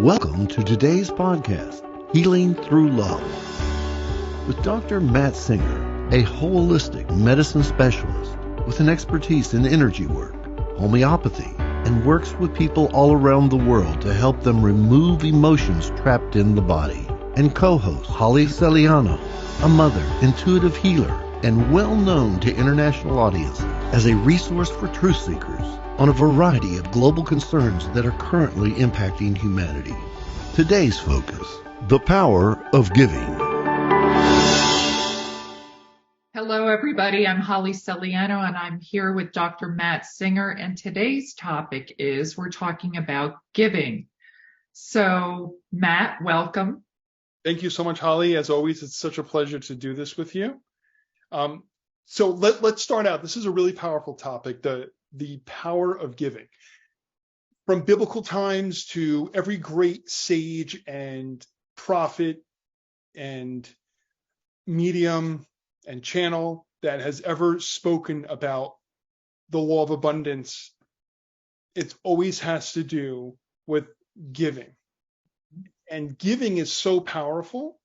Welcome to today's podcast, Healing Through Love, with Dr. Matt Singer, a holistic medicine specialist with an expertise in energy work, homeopathy, and works with people all around the world to help them remove emotions trapped in the body. And co-host Holly Celiano, a mother, intuitive healer, and well known to international audiences as a resource for truth seekers on a variety of global concerns that are currently impacting humanity. Today's focus, the power of giving. Hello, everybody. I'm Holly Celiano, and I'm here with Dr. Matt Singer. And today's topic is we're talking about giving. So, Matt, welcome. Thank you so much, Holly. As always, it's such a pleasure to do this with you. So let's start out. This is a really powerful topic, the power of giving. From biblical times to every great sage and prophet and medium and channel that has ever spoken about the law of abundance, it always has to do with giving. And giving is so powerful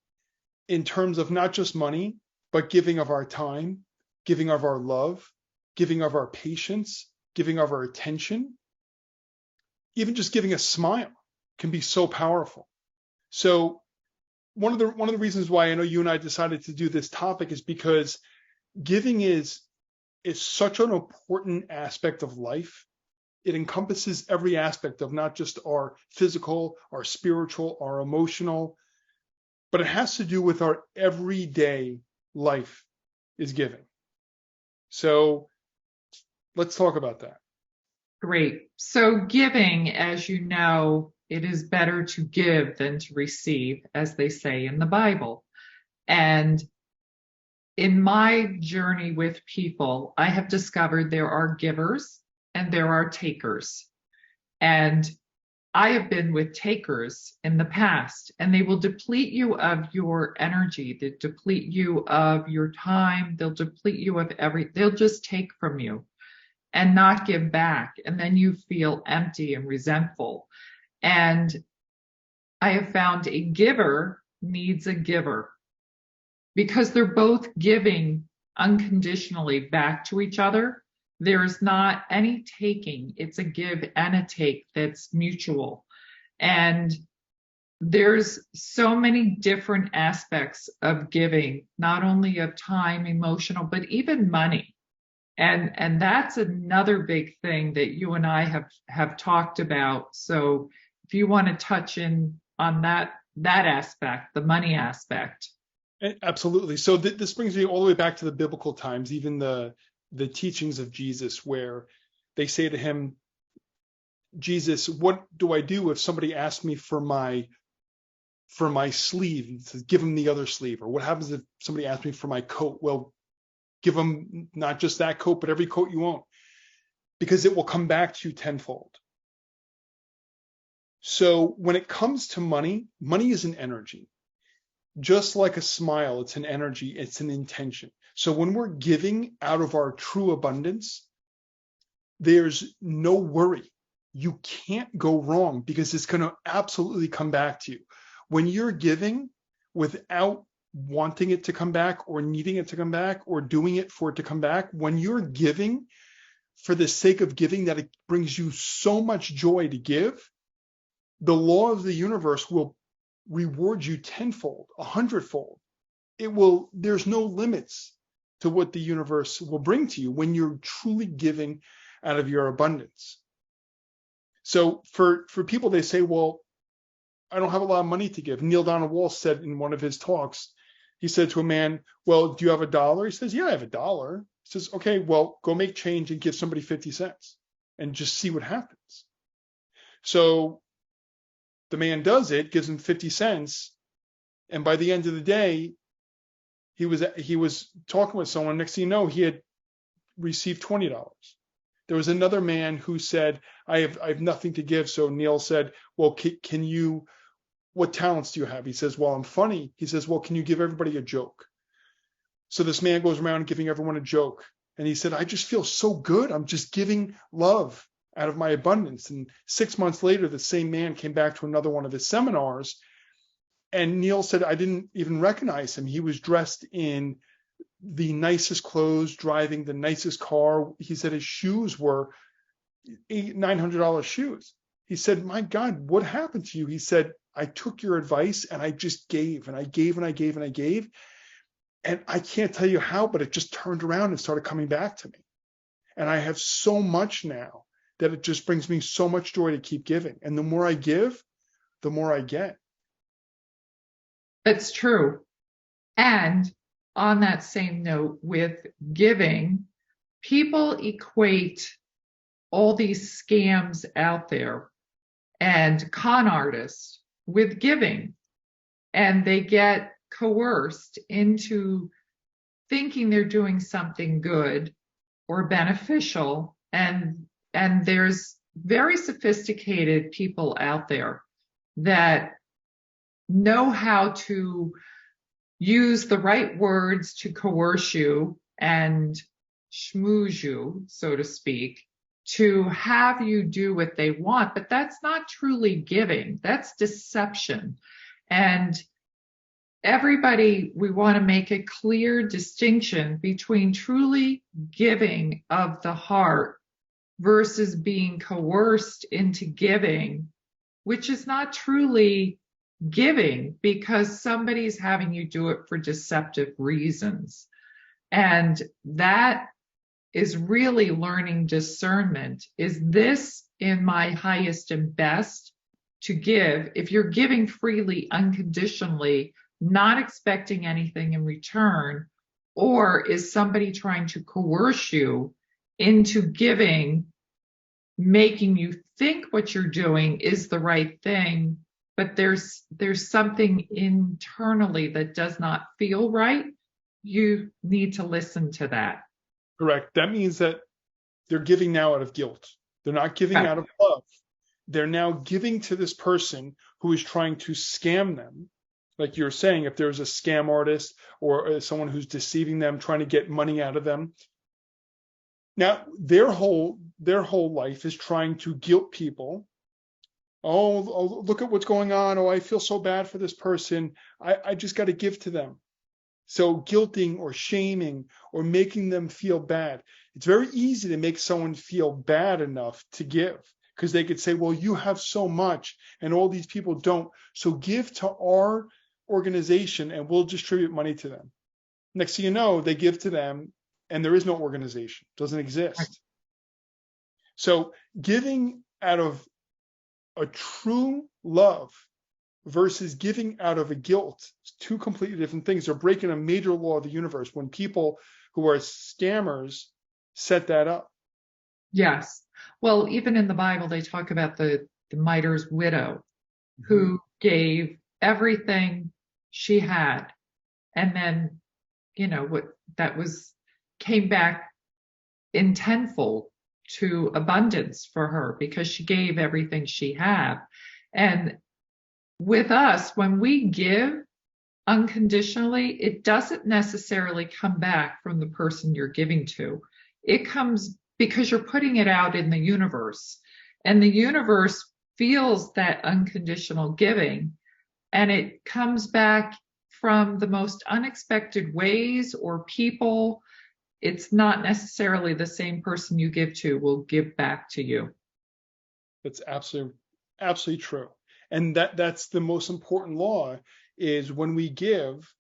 in terms of not just money, but giving of our time, giving of our love, giving of our patience, giving of our attention. Even just giving a smile can be so powerful. So one of the reasons why I know you and I decided to do this topic is because giving is such an important aspect of life. It encompasses every aspect of not just our physical, our spiritual, our emotional, but it has to do with our everyday life is giving. So let's talk about that. Great. So giving, as you know, it is better to give than to receive, as they say in the Bible. And in my journey with people, I have discovered there are givers and there are takers. And I have been with takers in the past, and they will deplete you of your energy. They deplete you of your time. They'll deplete you of they'll just take from you and not give back. And then you feel empty and resentful. And I have found a giver needs a giver because they're both giving unconditionally back to each other. There is not any taking. It's a give and a take that's mutual. And there's so many different aspects of giving, not only of time, emotional, but even money. And that's another big thing that you and I have talked about. So if you want to touch in on that aspect, the money aspect. Absolutely. So this brings me all the way back to the biblical times, even the teachings of Jesus, where they say to him, Jesus, what do I do if somebody asks me for my sleeve? He says, give them the other sleeve. Or what happens if somebody asks me for my coat? Well, give them not just that coat, but every coat you own, because it will come back to you tenfold. So when it comes to money, money is an energy. Just like a smile, it's an energy, it's an intention. So when we're giving out of our true abundance, there's no worry. You can't go wrong because it's going to absolutely come back to you. When you're giving without wanting it to come back or needing it to come back or doing it for it to come back, when you're giving for the sake of giving, that it brings you so much joy to give, the law of the universe will reward you tenfold, 100-fold. There's no limits to what the universe will bring to you when you're truly giving out of your abundance. So for people, they say, well, I don't have a lot of money to give. Neil Donald Walsh said in one of his talks, he said to a man, well, do you have $1? He says, yeah, I have $1. He says, okay, well, go make change and give somebody 50 cents and just see what happens. So the man does it, gives him 50 cents. And by the end of the day, he was talking with someone. Next thing you know, he had received $20. There was another man who said, I have nothing to give. So Neil said, well, what talents do you have? He says, well, I'm funny. He says, well, can you give everybody a joke? So this man goes around giving everyone a joke. And he said, I just feel so good. I'm just giving love out of my abundance. And 6 months later, the same man came back to another one of his seminars. And Neil said, I didn't even recognize him. He was dressed in the nicest clothes, driving the nicest car. He said his shoes were $900 shoes. He said, my God, what happened to you? He said, I took your advice and I just gave and I gave and I gave and I gave. And I can't tell you how, but it just turned around and started coming back to me. And I have so much now that it just brings me so much joy to keep giving. And the more I give, the more I get. It's true. And on that same note, with giving, people equate all these scams out there and con artists with giving, and they get coerced into thinking they're doing something good or beneficial. And there's very sophisticated people out there that know how to use the right words to coerce you and schmooze you, so to speak, to have you do what they want. But that's not truly giving. That's deception. And everybody, we want to make a clear distinction between truly giving of the heart versus being coerced into giving, which is not truly giving because somebody's having you do it for deceptive reasons. And that is really learning discernment. Is this in my highest and best to give? If you're giving freely, unconditionally, not expecting anything in return, or is somebody trying to coerce you into giving, making you think what you're doing is the right thing, but there's something internally that does not feel right? You need to listen to that. Correct. That means that they're giving now out of guilt. They're not giving out of love. They're now giving to this person who is trying to scam them. Like you're saying, if there's a scam artist or someone who's deceiving them, trying to get money out of them. Now, their whole life is trying to guilt people. Oh, look at what's going on. Oh, I feel so bad for this person. I just got to give to them. So guilting or shaming or making them feel bad. It's very easy to make someone feel bad enough to give because they could say, well, you have so much and all these people don't. So give to our organization and we'll distribute money to them. Next thing you know, they give to them and there is no organization. It doesn't exist. So giving out of a true love versus giving out of a guilt, two completely different things. They're breaking a major law of the universe when people who are scammers set that up. Yes. Well, even in the Bible, they talk about the miser's widow who gave everything she had. And then, what that was came back in tenfold to abundance for her because she gave everything she had. And with us, when we give unconditionally, it doesn't necessarily come back from the person you're giving to. It comes because you're putting it out in the universe, and the universe feels that unconditional giving, and it comes back from the most unexpected ways or people. It's not necessarily the same person you give to will give back to you. That's absolutely true. And that's the most important law is when we give,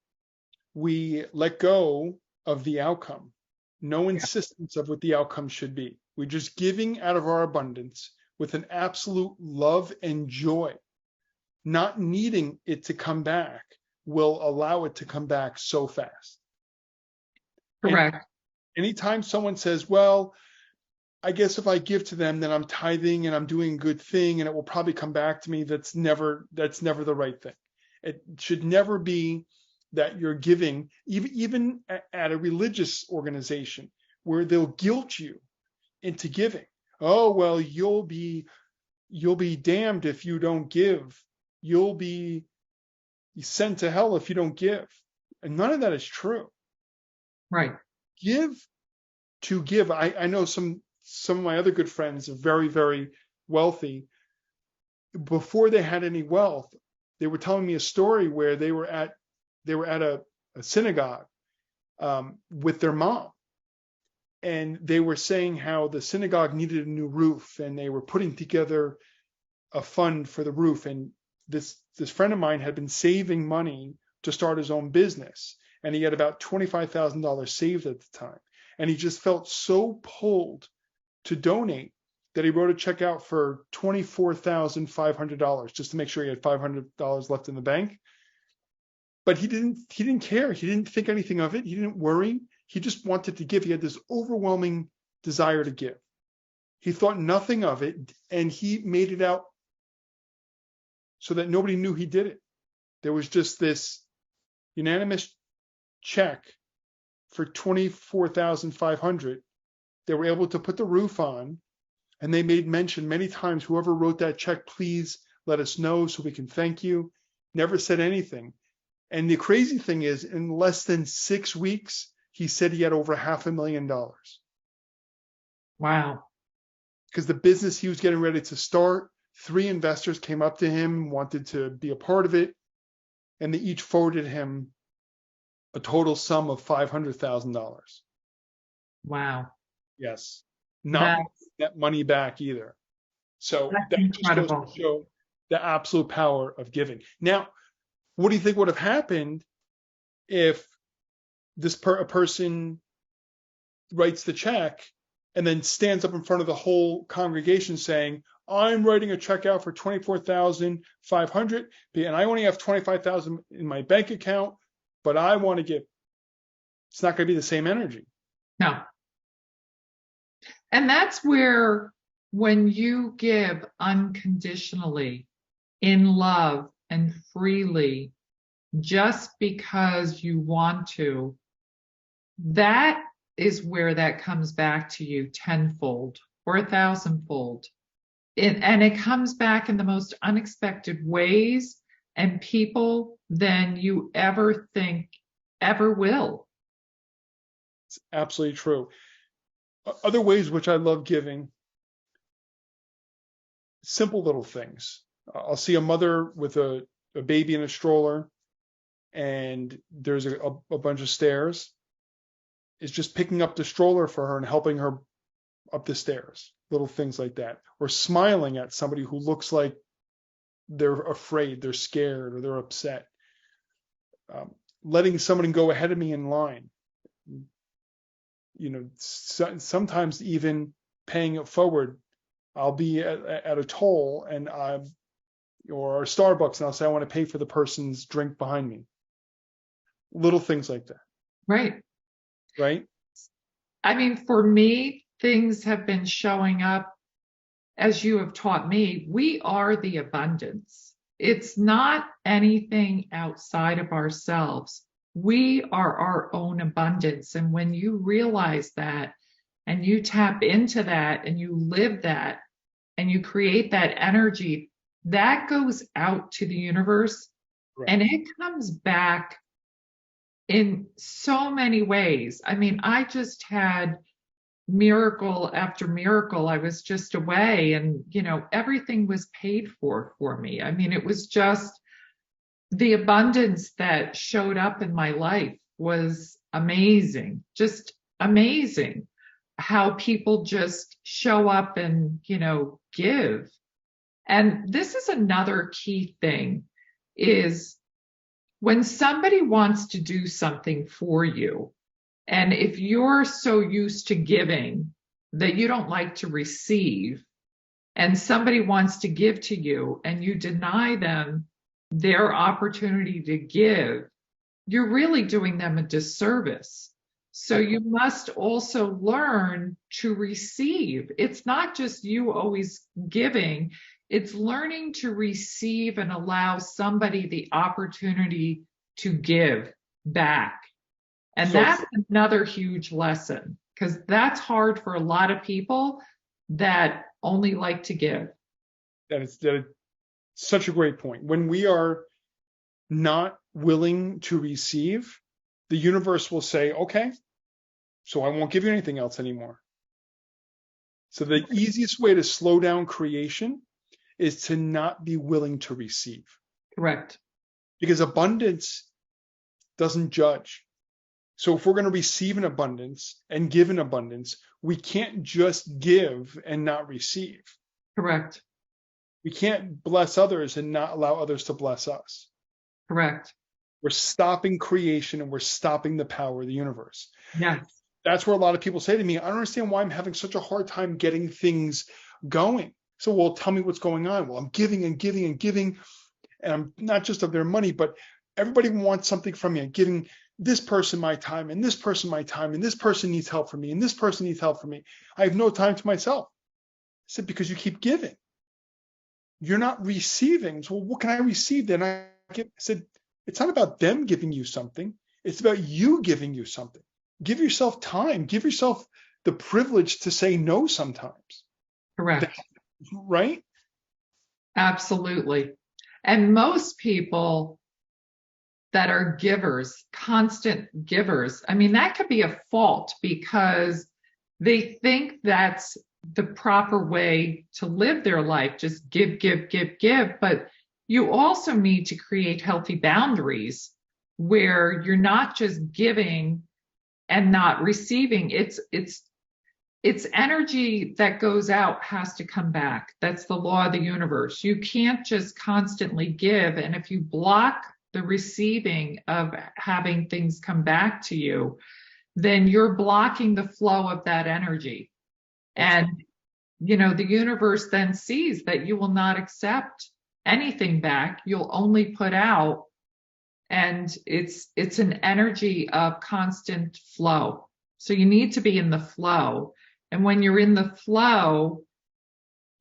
we let go of the outcome. No insistence of what the outcome should be. We're just giving out of our abundance with an absolute love and joy. Not needing it to come back will allow it to come back so fast. Correct. And anytime someone says, well, I guess if I give to them, then I'm tithing and I'm doing a good thing and it will probably come back to me. That's never the right thing. It should never be that you're giving, even at a religious organization where they'll guilt you into giving. Oh, well, you'll be damned if you don't give. You'll be sent to hell if you don't give. And none of that is true. Right. Give to give. I know some some of my other good friends are very, very wealthy. Before they had any wealth, they were telling me a story where they were at a synagogue with their mom, and they were saying how the synagogue needed a new roof, and they were putting together a fund for the roof. And this friend of mine had been saving money to start his own business, and he had about $25,000 saved at the time, and he just felt so pulled to donate that he wrote a check out for $24,500 just to make sure he had $500 left in the bank. But he didn't care. He didn't think anything of it. He didn't worry. He just wanted to give. He had this overwhelming desire to give. He thought nothing of it, and he made it out so that nobody knew he did it. There was just this unanimous check for $24,500. They were able to put the roof on, and they made mention many times, whoever wrote that check, please let us know so we can thank you. Never said anything. And the crazy thing is, in less than 6 weeks, he said he had over $500,000. Wow. Because the business he was getting ready to start, 3 investors came up to him, wanted to be a part of it, and they each forwarded him a total sum of $500,000. Wow. Yes. Not that money back either. So that just goes to show the absolute power of giving. Now, what do you think would have happened if a person writes the check and then stands up in front of the whole congregation saying, I'm writing a check out for $24,500, and I only have $25,000 in my bank account, but I want to give. It's not going to be the same energy. No. And that's where, when you give unconditionally, in love and freely, just because you want to, that is where that comes back to you tenfold or 1,000-fold. And it comes back in the most unexpected ways and people than you ever think ever will. It's absolutely true. Other ways which I love giving, simple little things. I'll see a mother with a baby in a stroller, and there's a bunch of stairs. It's just picking up the stroller for her and helping her up the stairs. Little things like that. Or smiling at somebody who looks like they're afraid, they're scared, or they're upset. Letting someone go ahead of me in line. Sometimes even paying it forward. I'll be at a toll and or a Starbucks, and I'll say I want to pay for the person's drink behind me. Little things like that. Right. Right? I mean, for me, things have been showing up, as you have taught me. We are the abundance. It's not anything outside of ourselves. We are our own abundance. And when you realize that, and you tap into that, and you live that, and you create that energy, that goes out to the universe. Right. And it comes back in so many ways. I mean, I just had miracle after miracle. I was just away, and, everything was paid for me. I mean, it was just the abundance that showed up in my life was amazing, just amazing. How people just show up and, give. And this is another key thing, is when somebody wants to do something for you, and if you're so used to giving that you don't like to receive, and somebody wants to give to you and you deny them their opportunity to give, you're really doing them a disservice. So you must also learn to receive. It's not just you always giving, it's learning to receive and allow somebody the opportunity to give back. And that's another huge lesson, because that's hard for a lot of people that only like to give. That is such a great point. When we are not willing to receive, the universe will say, okay, so I won't give you anything else anymore. So the easiest way to slow down creation is to not be willing to receive, Correct. because abundance doesn't judge. So if we're going to receive in abundance and give in abundance, we can't just give and not receive. Correct. We can't bless others and not allow others to bless us. Correct. We're stopping creation and we're stopping the power of the universe. Yes. That's where a lot of people say to me, I don't understand why I'm having such a hard time getting things going. So, well, tell me what's going on. Well, I'm giving and giving and giving, and I'm not just of their money, but everybody wants something from me. I'm giving this person my time, and this person my time, and this person needs help from me, and this person needs help from me. I have no time to myself. I said, because you keep giving. You're not receiving. So, well, what can I receive then? I said, it's not about them giving you something. It's about you giving you something. Give yourself time. Give yourself the privilege to say no sometimes. Correct. Right? Absolutely. And most people that are givers, constant givers, I mean, that could be a fault because they think that's the proper way to live their life. Just give, give, give, give. But you also need to create healthy boundaries where you're not just giving and not receiving. It's energy that goes out has to come back. That's the law of the universe. You can't just constantly give. And if you block the receiving of having things come back to you, then you're blocking the flow of that energy. And, the universe then sees that you will not accept anything back. You'll only put out. And it's an energy of constant flow. So you need to be in the flow. And when you're in the flow,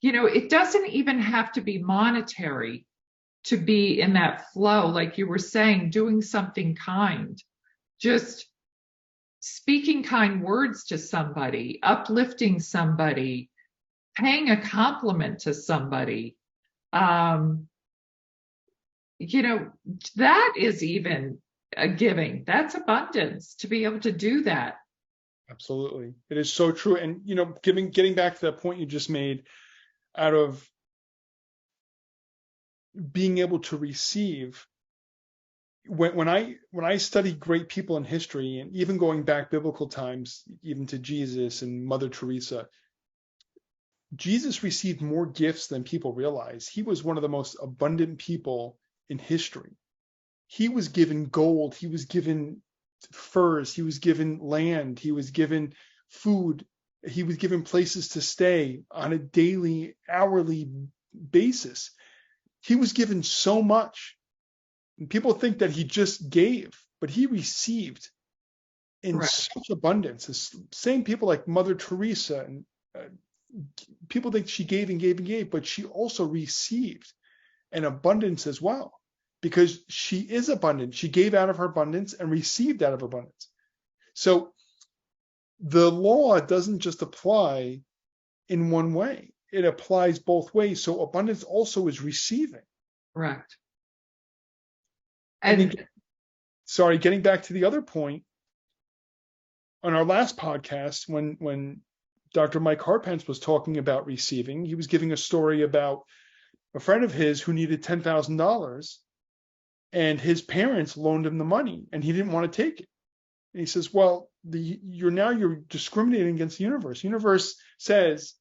it doesn't even have to be monetary to be in that flow. Like you were saying, doing something kind, just speaking kind words to somebody, uplifting somebody, paying a compliment to somebody. That is even a giving. That's abundance to be able to do that. Absolutely. It is so true. And, getting back to that point you just made, out of being able to receive, when I study great people in history, and even going back biblical times, even to Jesus and Mother Teresa, Jesus received more gifts than people realize. He was one of the most abundant people in history. He was given gold. He was given furs. He was given land. He was given food. He was given places to stay on a daily, hourly basis. He was given so much. And people think that he just gave, but he received in such abundance. The same people like Mother Teresa, and people think she gave and gave and gave, but she also received an abundance as well, because she is abundant. She gave out of her abundance and received out of abundance. So the law doesn't just apply in one way. It applies both ways. So abundance also is receiving. Correct. And getting back to the other point, on our last podcast, when Dr. Mike Harpence was talking about receiving, he was giving a story about a friend of his who needed $10,000, and his parents loaned him the money and he didn't want to take it. And he says, well, you're discriminating against the universe. The universe says,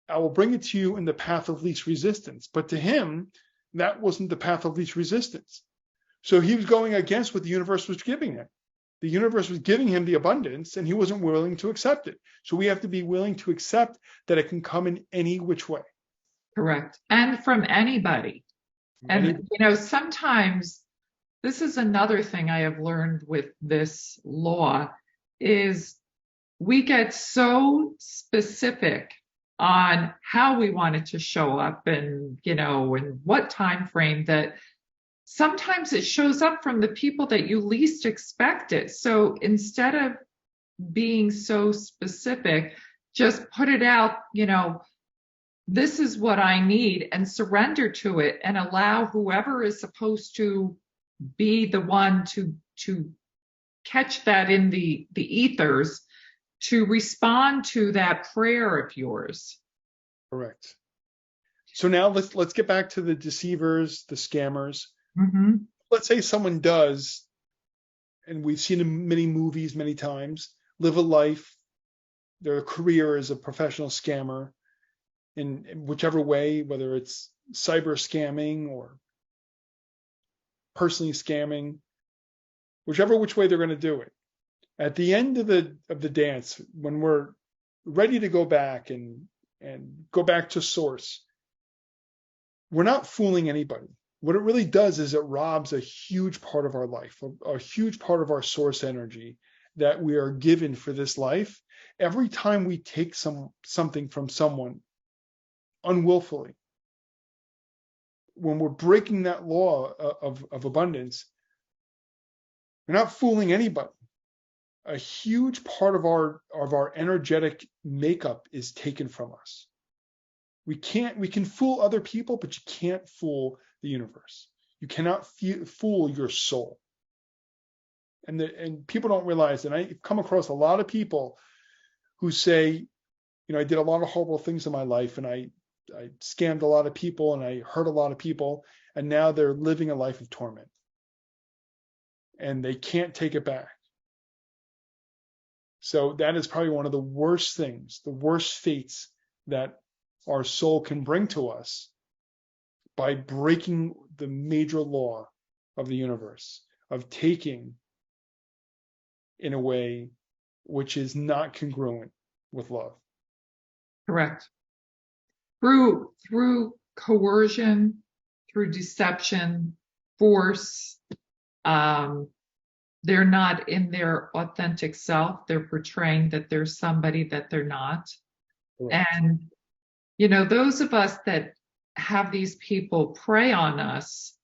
I will bring it to you in the path of least resistance. But to him, that wasn't the path of least resistance. So he was going against what the universe was giving him. The universe was giving him the abundance and he wasn't willing to accept it. So we have to be willing to accept that it can come in any which way. Correct. And from anybody. And, sometimes this is another thing I have learned with this law is we get so specific on how we want it to show up and, and what time frame that sometimes it shows up from the people that you least expect it. So instead of being so specific, just put it out, this is what I need, and surrender to it and allow whoever is supposed to be the one to catch that in the ethers to respond to that prayer of yours. Correct. So now let's get back to the deceivers, the scammers. Mm-hmm. Let's say someone does, and we've seen in many movies many times, live a life, their career as a professional scammer in whichever way, whether it's cyber scamming or personally scamming, which way they're going to do it. At the end of the dance, when we're ready to go back and go back to source, we're not fooling anybody. What it really does is it robs a huge part of our life, a huge part of our source energy that we are given for this life. Every time we take something from someone unwillfully, when we're breaking that law of abundance, we're not fooling anybody. A huge part of our energetic makeup is taken from us. We can fool other people, but you can't fool the universe. You cannot fool your soul. And people don't realize, and I've come across a lot of people who say, I did a lot of horrible things in my life, and I scammed a lot of people, and I hurt a lot of people, and now they're living a life of torment. And they can't take it back. So that is probably one of the worst things, the worst fates that our soul can bring to us, by breaking the major law of the universe, of taking in a way which is not congruent with love. Correct. Through coercion, through deception, force, they're not in their authentic self. They're portraying that they're somebody that they're not. Correct. And, those of us that have these people prey on us,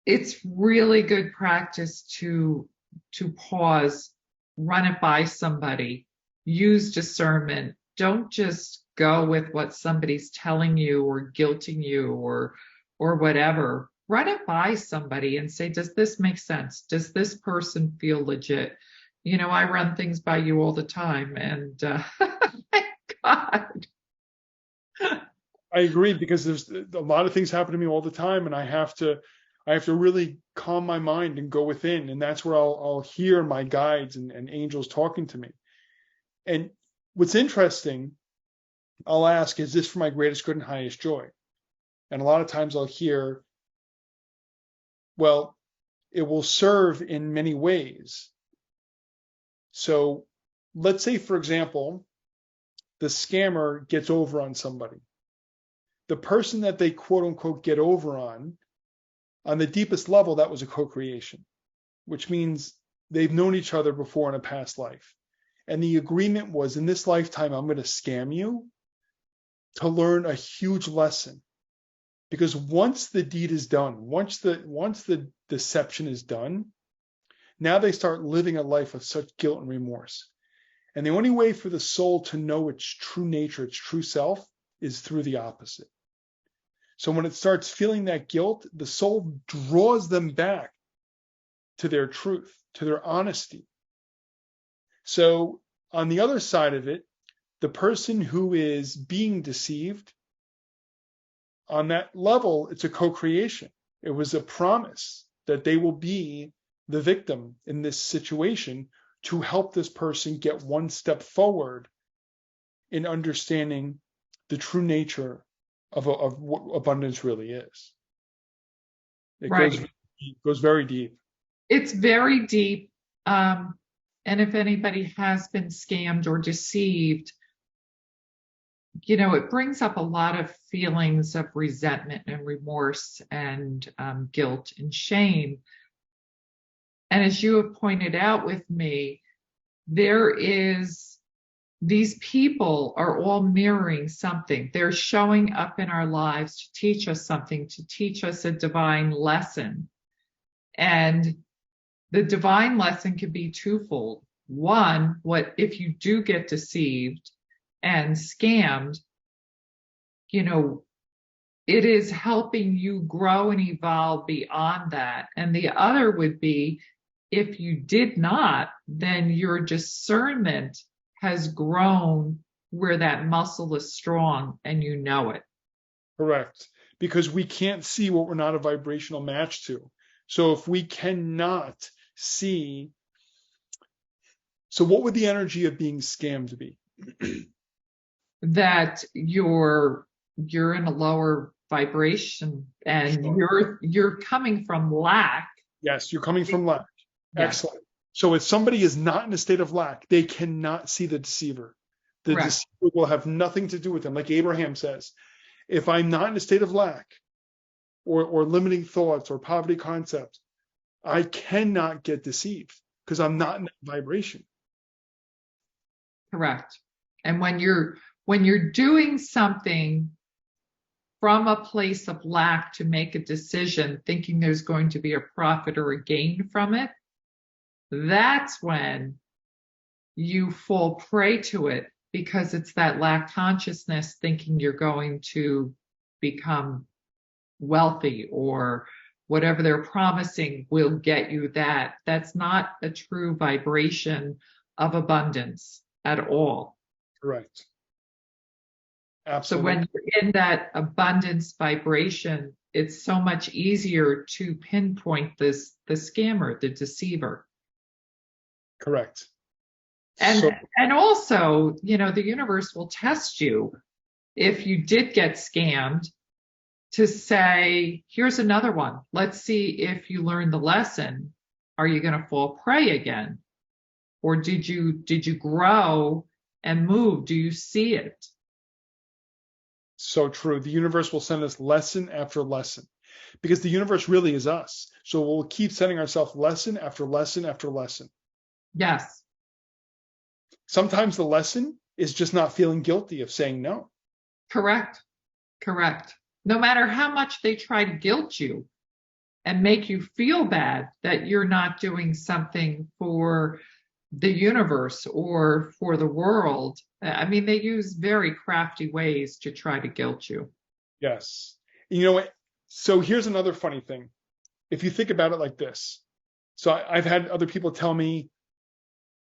it's really good practice to pause, run it by somebody, use discernment. Don't just go with what somebody's telling you or guilting you or whatever. Run it by somebody and say, does this make sense? Does this person feel legit? I run things by you all the time, and thank God. I agree, because there's a lot of things happen to me all the time, and I have to really calm my mind and go within, and that's where I'll hear my guides and angels talking to me. And what's interesting, I'll ask, is this for my greatest good and highest joy? And a lot of times I'll hear, well, it will serve in many ways. So let's say, for example, the scammer gets over on somebody. The person that they quote unquote get over on the deepest level, that was a co-creation, which means they've known each other before in a past life. And the agreement was, in this lifetime, I'm going to scam you to learn a huge lesson. Because once the deed is done, once the deception is done, now they start living a life of such guilt and remorse. And the only way for the soul to know its true nature, its true self, is through the opposite. So when it starts feeling that guilt, the soul draws them back to their truth, to their honesty. So on the other side of it, the person who is being deceived, on that level, it's a co-creation. It was a promise that they will be the victim in this situation to help this person get one step forward in understanding the true nature of what abundance really is. It goes very deep. It's very deep. And if anybody has been scammed or deceived, it brings up a lot of feelings of resentment and remorse and guilt and shame. And as you have pointed out with me, these people are all mirroring something. They're showing up in our lives to teach us something, to teach us a divine lesson. And the divine lesson can be twofold. One, what if you do get deceived and scammed, it is helping you grow and evolve beyond that. And the other would be, if you did not, then your discernment has grown where that muscle is strong and you know it. Correct. Because we can't see what we're not a vibrational match to. So if we cannot see, so what would the energy of being scammed be? That you're in a lower vibration and Sure. you're coming from lack. Yes, you're coming from lack. Yes, Excellent. So if somebody is not in a state of lack, they cannot see the deceiver. The correct. deceiver will have nothing to do with them. Like Abraham says, if I'm not in a state of lack or limiting thoughts or poverty concepts, I cannot get deceived because I'm not in that vibration. Correct. And when you're doing something from a place of lack to make a decision, thinking there's going to be a profit or a gain from it, that's when you fall prey to it, because it's that lack consciousness thinking you're going to become wealthy or whatever they're promising will get you that. That's not a true vibration of abundance at all. Correct. So Absolutely. when you're in that abundance vibration, it's so much easier to pinpoint the scammer, the deceiver. Correct. And So, and also, the universe will test you if you did get scammed to say, here's another one. Let's see if you learned the lesson. Are you going to fall prey again? Or did you grow and move? Do you see it? so true. The universe will send us lesson after lesson because the universe really is us. So we'll keep sending ourselves lesson after lesson after lesson. Yes, Sometimes the lesson is just not feeling guilty of saying no. correct. No matter how much they try to guilt you and make you feel bad that you're not doing something for the universe or for the world. I mean, they use very crafty ways to try to guilt you. Yes. You know what? So here's another funny thing. If you think about it like this. So I've had other people tell me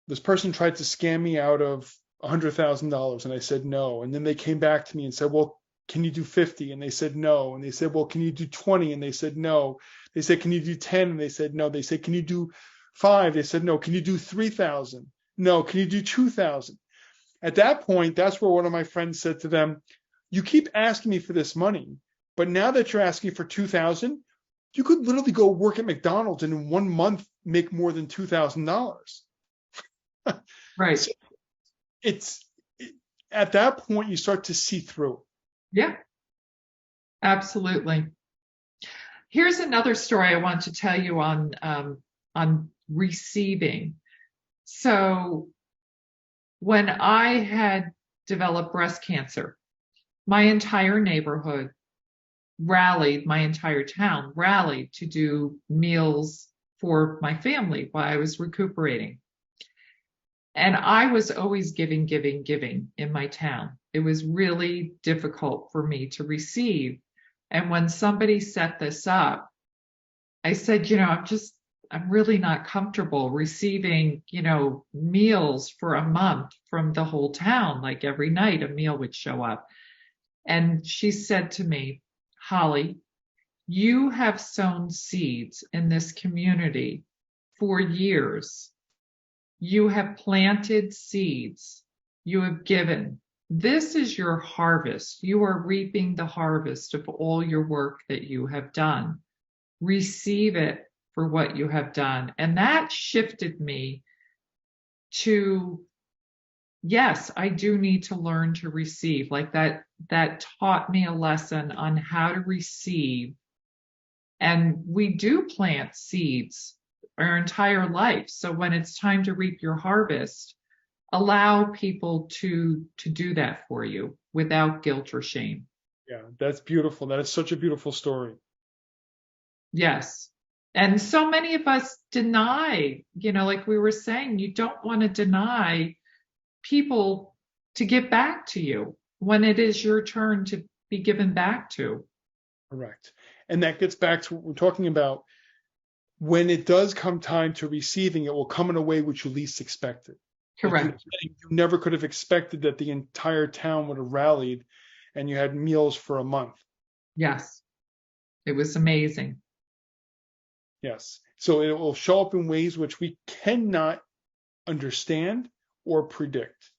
this person tried to scam me out of $100,000 and I said no. And then they came back to me and said, well, can you do 50? And they said no. And they said, well, can you do 20? And they said no. They said, can you do 10? And they said no. They said, can you do 5? They said no. Can you do 3,000? No. Can you do 2,000? At that point, that's where one of my friends said to them, you keep asking me for this money, but now that you're asking for 2,000, you could literally go work at McDonald's and in 1 month make more than $2,000. Right. So at that point you start to see through. Yeah, absolutely. Here's another story I want to tell you on receiving. So when I had developed breast cancer, my entire neighborhood rallied, my entire town rallied to do meals for my family while I was recuperating. And I was always giving in my town. It was really difficult for me to receive. And when somebody set this up, I said, I'm really not comfortable receiving, meals for a month from the whole town. Like every night a meal would show up. And she said to me, Holly, you have sown seeds in this community for years. You have planted seeds. You have given. This is your harvest. You are reaping the harvest of all your work that you have done. Receive it for what you have done. And that shifted me to, yes, I do need to learn to receive. Like that taught me a lesson on how to receive. And we do plant seeds our entire life. So when it's time to reap your harvest, allow people to do that for you without guilt or shame. Yeah, that's beautiful. That is such a beautiful story. Yes. And so many of us deny, like we were saying, you don't want to deny people to give back to you when it is your turn to be given back to. Correct. And that gets back to what we're talking about. When it does come time to receiving, it will come in a way which you least expect it. Correct. You never could have expected that the entire town would have rallied and you had meals for a month. Yes. It was amazing. Yes. So it will show up in ways which we cannot understand or predict.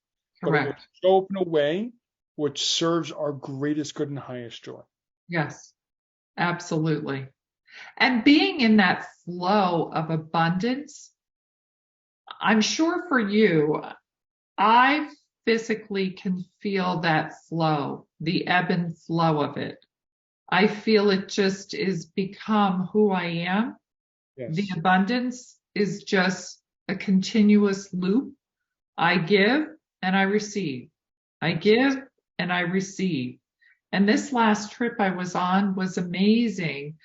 But it will Correct. show up in a way which serves our greatest good and highest joy. Yes. Absolutely. And being in that flow of abundance, I'm sure for you, I physically can feel that flow, the ebb and flow of it. I feel it just is become who I am. Yes. The abundance is just a continuous loop. I give and I receive. I give and I receive. And this last trip I was on was amazing.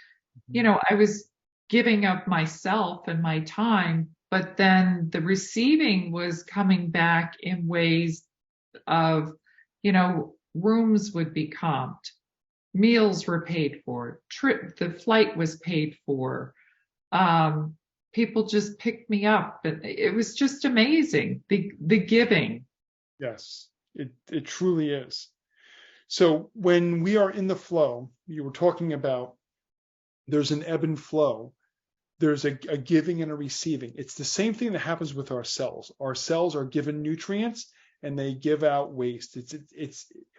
You know, I was giving of myself and my time, but then the receiving was coming back in ways of, rooms would be comped, meals were paid for, the flight was paid for. People just picked me up, and it was just amazing. The giving. Yes, it truly is. So when we are in the flow, you were talking about there's an ebb and flow. There's a giving and a receiving. It's the same thing that happens with our cells. Our cells are given nutrients and they give out waste.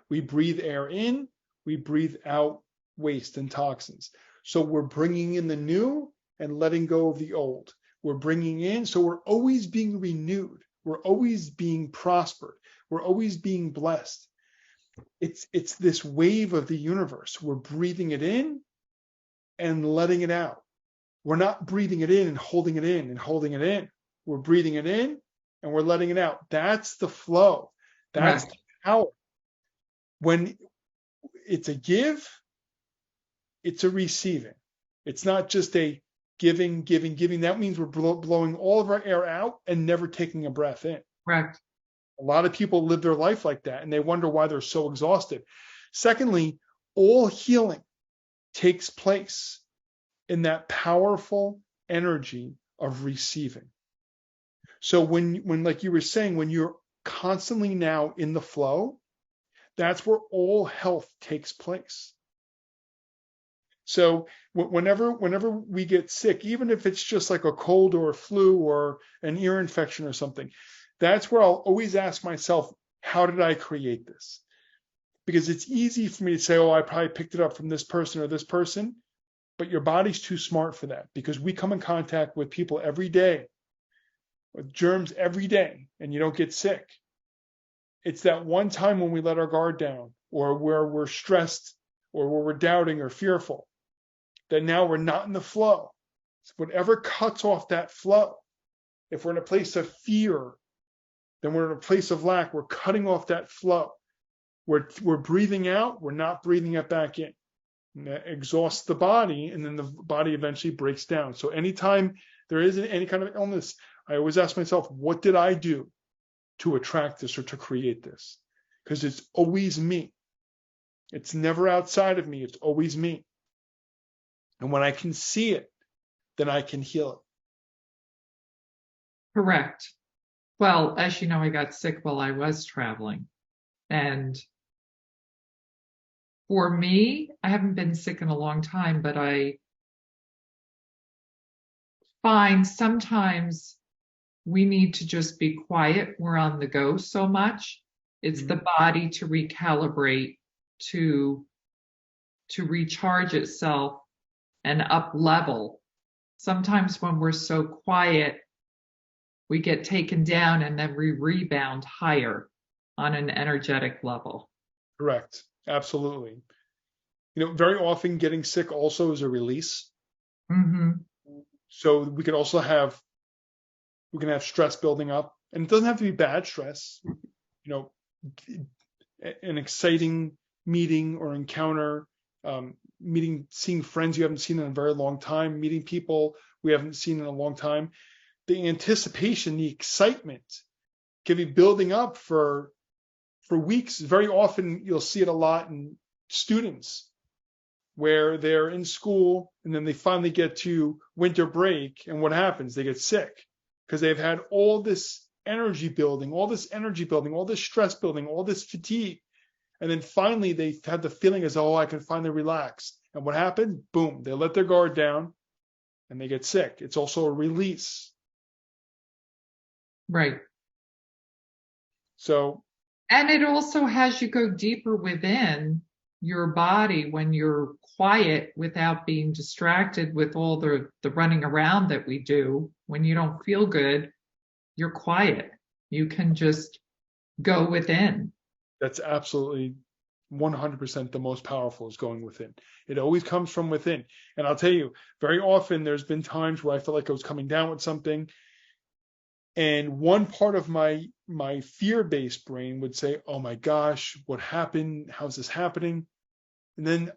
We breathe air in, we breathe out waste and toxins. So we're bringing in the new and letting go of the old. We're bringing in, so we're always being renewed. We're always being prospered. We're always being blessed. It's this wave of the universe. We're breathing it in and letting it out. We're not breathing it in and holding it in and holding it in. We're breathing it in and we're letting it out. That's the flow. That's the power. When it's a give, it's a receiving. It's not just a giving. That means we're blowing all of our air out and never taking a breath in. Correct. A lot of people live their life like that and they wonder why they're so exhausted. Secondly, all healing takes place in that powerful energy of receiving. So when like you were saying, when you're constantly now in the flow, that's where all health takes place. So whenever we get sick, even if it's just like a cold or a flu or an ear infection or something, that's where I'll always ask myself, how did I create this? Because it's easy for me to say, oh, I probably picked it up from this person or this person, but your body's too smart for that because we come in contact with people every day, with germs every day, and you don't get sick. It's that one time when we let our guard down or where we're stressed or where we're doubting or fearful that now we're not in the flow. So whatever cuts off that flow, if we're in a place of fear, then we're in a place of lack. We're cutting off that flow. We're breathing out. We're not breathing it back in. And that exhausts the body, and then the body eventually breaks down. So anytime there is any kind of illness, I always ask myself, what did I do to attract this or to create this? Because it's always me. It's never outside of me. It's always me. And when I can see it, then I can heal it. Correct. Well, as you know, I got sick while I was traveling. And for me, I haven't been sick in a long time, but I find sometimes we need to just be quiet. We're on the go so much. It's the body to recalibrate, to recharge itself and up level. Sometimes when we're so quiet, we get taken down and then we rebound higher on an energetic level. Correct. Absolutely. Very often getting sick also is a release. Mm-hmm. So we can have stress building up, and it doesn't have to be bad stress. An exciting meeting or encounter, seeing friends you haven't seen in a very long time, meeting people we haven't seen in a long time. The anticipation, the excitement can be building up for weeks. Very often you'll see it a lot in students where they're in school and then they finally get to winter break, and what happens? They get sick because they've had all this energy building, all this stress building, all this fatigue. And then finally they had the feeling as, oh, I can finally relax. And what happened? Boom, they let their guard down and they get sick. It's also a release. Right. So, and it also has you go deeper within your body when you're quiet without being distracted with all the running around that we do. When you don't feel good, you're quiet. You can just go within. That's absolutely 100% the most powerful, is going within. It always comes from within. And I'll tell you, very often there's been times where I felt like I was coming down with something, and one part of my fear-based brain would say, oh my gosh, what happened? How's this happening? And then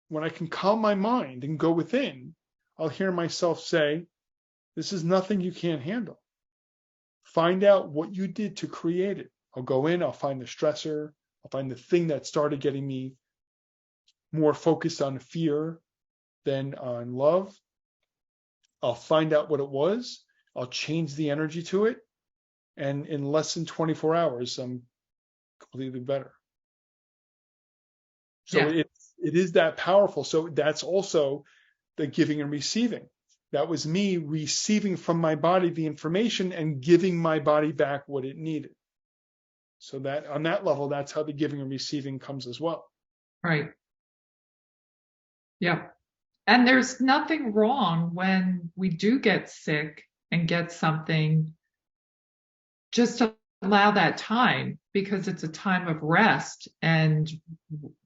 when I can calm my mind and go within, I'll hear myself say, this is nothing you can't handle. Find out what you did to create it. I'll go in, I'll find the stressor, I'll find the thing that started getting me more focused on fear than on love. I'll find out what it was. I'll change the energy to it. And in less than 24 hours, I'm completely better. So Yeah. it is that powerful. So that's also the giving and receiving. That was me receiving from my body the information and giving my body back what it needed. So that on that level, that's how the giving and receiving comes as well. Right. Yeah. And there's nothing wrong when we do get sick and get something, just to allow that time, because it's a time of rest and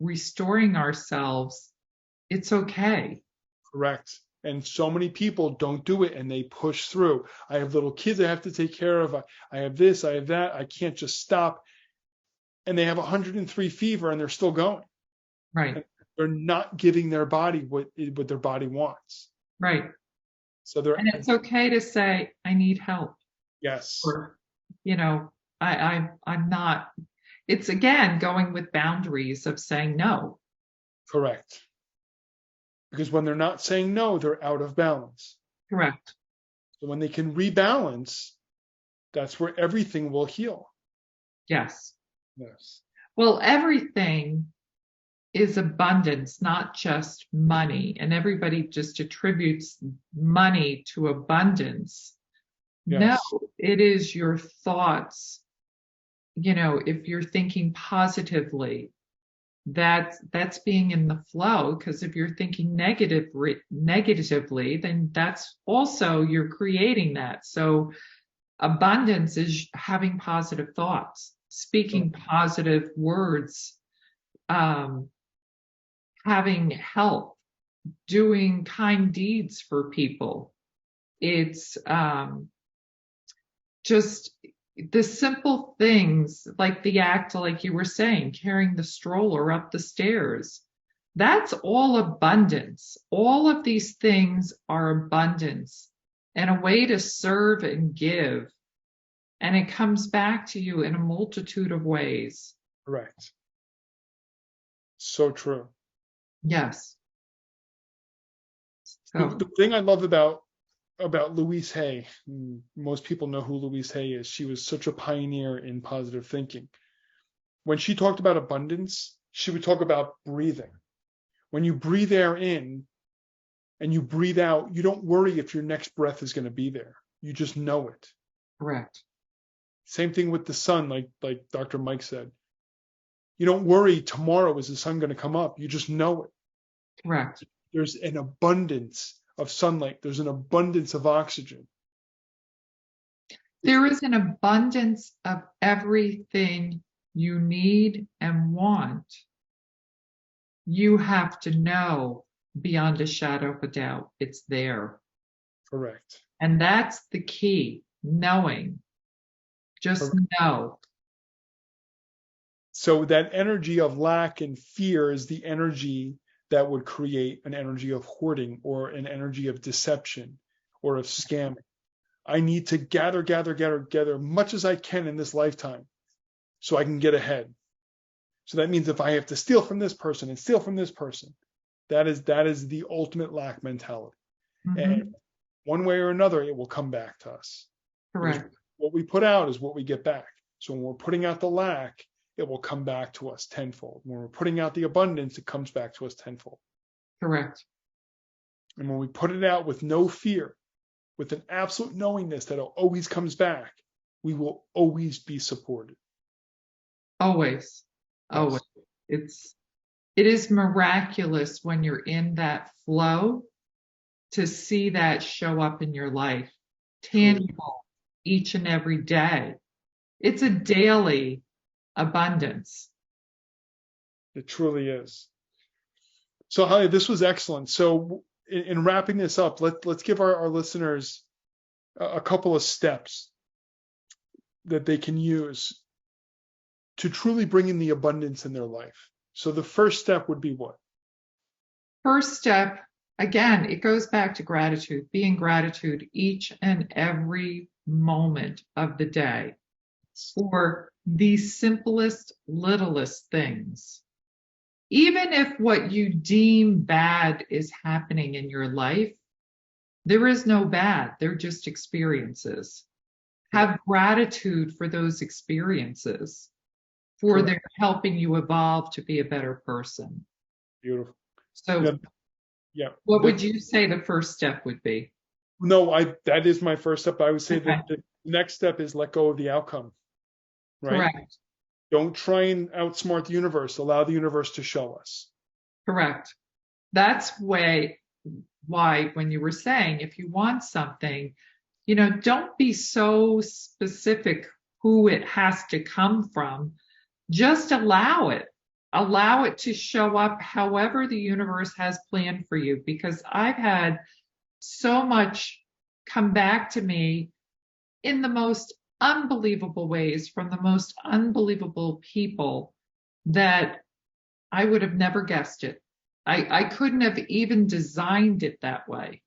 restoring ourselves. It's okay. Correct. And so many people don't do it and they push through. I have little kids I have to take care of. I have this, I have that. I can't just stop. And they have 103 fever and they're still going. Right. And they're not giving their body what their body wants. Right. So and it's okay to say, I need help. Yes. Or, I'm not. It's again going with boundaries of saying no. Correct. Because when they're not saying no, they're out of balance. Correct. So when they can rebalance, that's where everything will heal. Yes. Yes. Well, everything is abundance, not just money. And everybody just attributes money to abundance. Yes. No, it is your thoughts. If you're thinking positively, that's being in the flow. Because if you're thinking negatively, then that's also, you're creating that. So abundance is having positive thoughts, speaking positive words, having help, doing kind deeds for people. It's just the simple things, like the act, like you were saying, carrying the stroller up the stairs. That's all abundance. All of these things are abundance and a way to serve and give. And it comes back to you in a multitude of ways. Correct. So true. Yes. So. The thing I love about Louise Hay, most people know who Louise Hay is. She was such a pioneer in positive thinking. When she talked about abundance, she would talk about breathing. When you breathe air in and you breathe out, you don't worry if your next breath is going to be there. You just know it. Correct. Same thing with the sun, like Dr. Mike said. You don't worry tomorrow, is the sun going to come up? You just know it. Correct. There's an abundance of sunlight. There's an abundance of oxygen. There is an abundance of everything you need and want. You have to know beyond a shadow of a doubt it's there. Correct. And that's the key, knowing. Just know. So that energy of lack and fear is the energy that would create an energy of hoarding or an energy of deception or of scamming. I need to gather much as I can in this lifetime so I can get ahead. So that means if I have to steal from this person and steal from this person, that is the ultimate lack mentality. Mm-hmm. And one way or another, it will come back to us. Correct. What we put out is what we get back. So when we're putting out the lack, it will come back to us tenfold. When we're putting out the abundance, it comes back to us tenfold. Correct. And when we put it out with no fear, with an absolute knowingness that it always comes back, we will always be supported. Always. Yes. Always. It is miraculous when you're in that flow to see that show up in your life, tangible each and every day. It's a daily abundance. It truly is. So, Holly, this was excellent. So, in wrapping this up, let's give our listeners a couple of steps that they can use to truly bring in the abundance in their life. So the first step would be what? First step, again, it goes back to gratitude, being gratitude each and every moment of the day for the simplest, littlest things. Even if what you deem bad is happening in your life, there is no bad. They're just experiences. Have gratitude for those experiences, for their helping you evolve to be a better person. Beautiful. So yeah. What would you say the first step would be? No, that is my first step. I would say that the next step is let go of the outcome. Right? Correct. Don't try and outsmart the universe. Allow the universe to show us. Correct. That's why when you were saying, if you want something, don't be so specific who it has to come from. Just allow it. Allow it to show up however the universe has planned for you, because I've had so much come back to me in the most unbelievable ways from the most unbelievable people that I would have never guessed it. I couldn't have even designed it that way.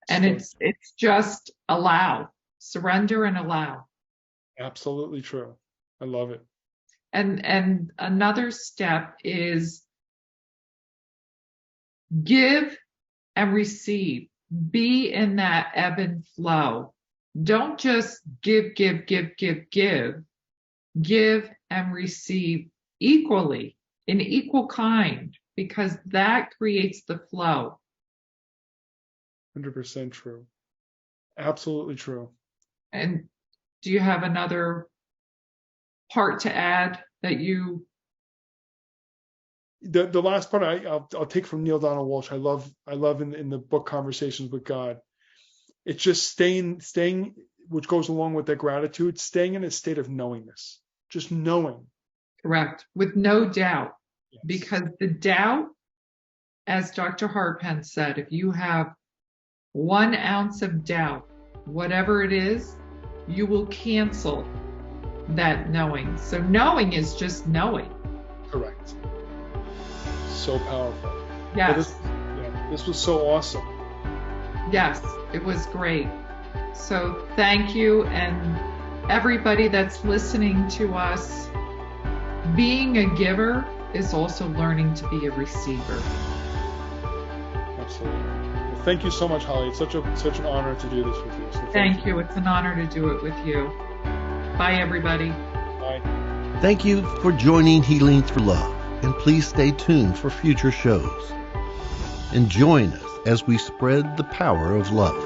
And it's just allow, surrender and allow. Absolutely true. I love it. And another step is give and receive. Be in that ebb and flow. Don't just give. Give and receive equally, in equal kind, because that creates the flow. 100% true. Absolutely true. And do you have another part to add that you? The last part I'll take from Neale Donald Walsch. I love in the book Conversations with God. It's just staying, which goes along with that gratitude, staying in a state of knowingness, just knowing. Correct. With no doubt. Yes. Because the doubt, as Dr. Harpen said, if you have 1 ounce of doubt, whatever it is, you will cancel that knowing. So knowing is just knowing. Correct. So powerful. Yes. This was so awesome. Yes, it was great. So thank you, and everybody that's listening to us. Being a giver is also learning to be a receiver. Absolutely. Well, thank you so much, Holly. It's such an honor to do this with you. So thank you. It's an honor to do it with you. Bye, everybody. Bye. Thank you for joining Healing Through Love, and please stay tuned for future shows. And join us as we spread the power of love.